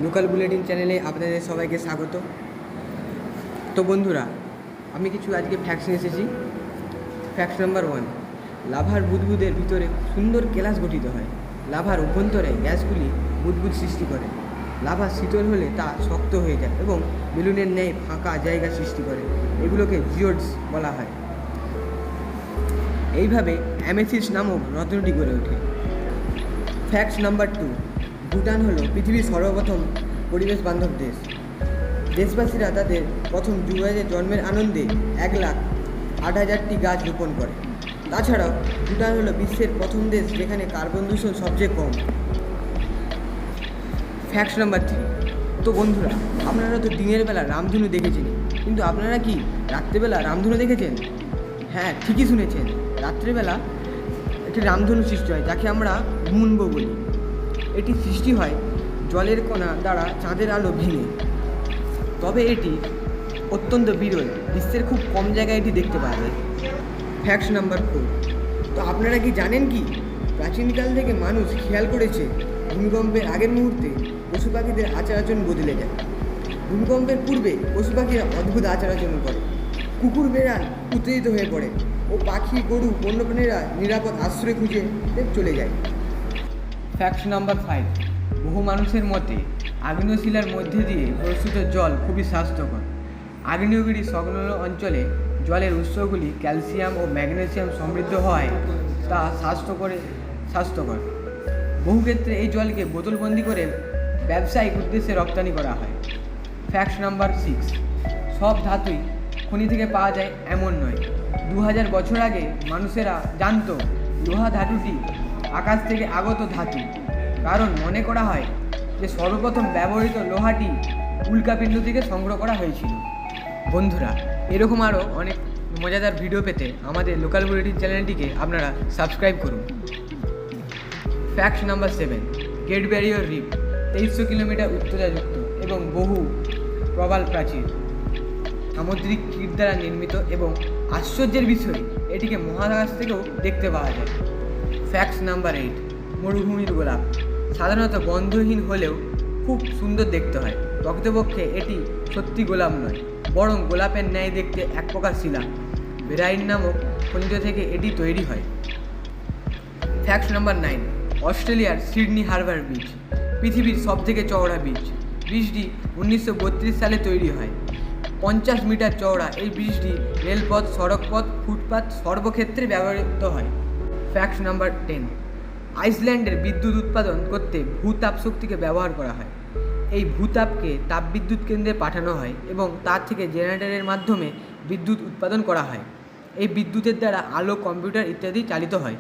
Local bulletin চ্যানেলে আপনাদের সবাইকে স্বাগত। তো বন্ধুরা, আমি কিছু আজকে ফ্যাক্টস নিয়ে এসেছি। ফ্যাক্ট নাম্বার 1, লাভার বুদবুদের ভিতরে সুন্দর কেলাস গঠিত হয়। লাভার অভ্যন্তরে গ্যাসগুলি বুদবুদ সৃষ্টি করে। লাভা শীতল হলে তা শক্ত হয়ে যায় এবং বেলুনের ন্যায় ফাঁকা জায়গা সৃষ্টি করে। এগুলোকে জিওডস বলা হয়। এইভাবে অ্যামেথিস্ট নামক রত্নটি গড়ে ওঠে। ফ্যাক্ট নাম্বার 2, ভুটান হলো পৃথিবীর সর্বপ্রথম পরিবেশ বান্ধব দেশ। দেশবাসীরা তাদের প্রথম যুবরাজের জন্মের আনন্দে 1,08,000টি গাছ রোপণ করে। তাছাড়াও ভুটান হলো বিশ্বের প্রথম দেশ যেখানে কার্বন দূষণ সবচেয়ে কম। ফ্যাক্ট নাম্বার 3, তো বন্ধুরা, আপনারা তো দিনের বেলা রামধনু দেখেছেন, কিন্তু আপনারা কি রাত্রেবেলা রামধনু দেখেছেন? হ্যাঁ, ঠিকই শুনেছেন। রাত্রেবেলা একটি রামধনু সৃষ্টি হয়, যাকে আমরা মুনবো বলি। এটি সৃষ্টি হয় জলের কণা দ্বারা চাঁদের আলো ভেঙে। তবে এটি অত্যন্ত বিরল, বিশ্বের খুব কম জায়গায় এটি দেখতে পাওয়া যায়। ফ্যাক্ট নাম্বার 4, তো আপনারা কি জানেন কি প্রাচীনকাল থেকে মানুষ খেয়াল করেছে ভূমিকম্পের আগের মুহূর্তে পশু পাখিদের আচার আচরণ বদলে যায়। ভূমিকম্পের পূর্বে পশু পাখিরা অদ্ভুত আচার আচরণ করে। কুকুর বেড়াল উত্তেজিত হয়ে পড়ে ও পাখি গরু বন্যপ্রাণীরা নিরাপদ আশ্রয় খুঁজে চলে যায়। ফ্যাক্ট নাম্বার 5, বহু মানুষের মতে আগ্নেয়শিলার মধ্যে দিয়ে প্রস্তুত জল খুবই স্বাস্থ্যকর। আগ্নেয়গিরি সংলগ্ন অঞ্চলে জলের উৎসগুলি ক্যালসিয়াম ও ম্যাগনেসিয়াম সমৃদ্ধ হওয়ায় তা স্বাস্থ্যকর। বহু ক্ষেত্রে এই জলকে বোতলবন্দি করে ব্যবসায়িক উদ্দেশ্যে রপ্তানি করা হয়। ফ্যাক্ট নাম্বার 6, সব ধাতুই খনি থেকে পাওয়া যায় এমন নয়। 2000 বছর আগে মানুষেরা জানত লোহা ধাতুটি আকাশ থেকে আগত ধাতু, কারণ মনে করা হয় যে সর্বপ্রথম ব্যবহৃত লোহাটি উল্কাপিণ্ড থেকে সংগ্রহ করা হয়েছিল। বন্ধুরা, এরকম আরও অনেক মজাদার ভিডিও পেতে আমাদের লোকাল বুলেটিন চ্যানেলটিকে আপনারা সাবস্ক্রাইব করুন। Fact number 7, Great Barrier Reef 2300 kilometre উচ্চতাযুক্ত এবং বহু প্রবাল প্রাচীর সামুদ্রিক কীট দ্বারা নির্মিত এবং আশ্চর্যের বিষয় এটিকে মহাকাশ থেকেও দেখতে পাওয়া যায়। ফ্যাক্ট নাম্বার 8, মরুভূমির গোলাপ সাধারণত গন্ধহীন হলেও খুব সুন্দর দেখতে হয়। প্রকৃতপক্ষে এটি সত্যি গোলাপ নয়, বরং গোলাপের ন্যায় দেখতে এক প্রকার শিলা বেরাইন নামক খনিজ থেকে এটি তৈরি হয়। ফ্যাক্ট নাম্বার 9, অস্ট্রেলিয়ার সিডনি হারবার বিচ পৃথিবীর সবথেকে চওড়া বিচ। ব্রিজটি 1932 সালে তৈরি হয়। 50 মিটার চওড়া এই ব্রিজটি রেলপথ, সড়কপথ, ফুটপাথ সর্বক্ষেত্রে ব্যবহৃত হয়। ফ্যাক্ট নাম্বার 10, আইসল্যান্ডের বিদ্যুৎ উৎপাদন করতে ভূতাপ শক্তিকে ব্যবহার করা হয়। এই ভূতাপকে তাপবিদ্যুৎ কেন্দ্রে পাঠানো হয় এবং তার থেকে জেনারেটরের মাধ্যমে বিদ্যুৎ উৎপাদন করা হয়। এই বিদ্যুতের দ্বারা আলো, কম্পিউটার ইত্যাদি চালিত হয়।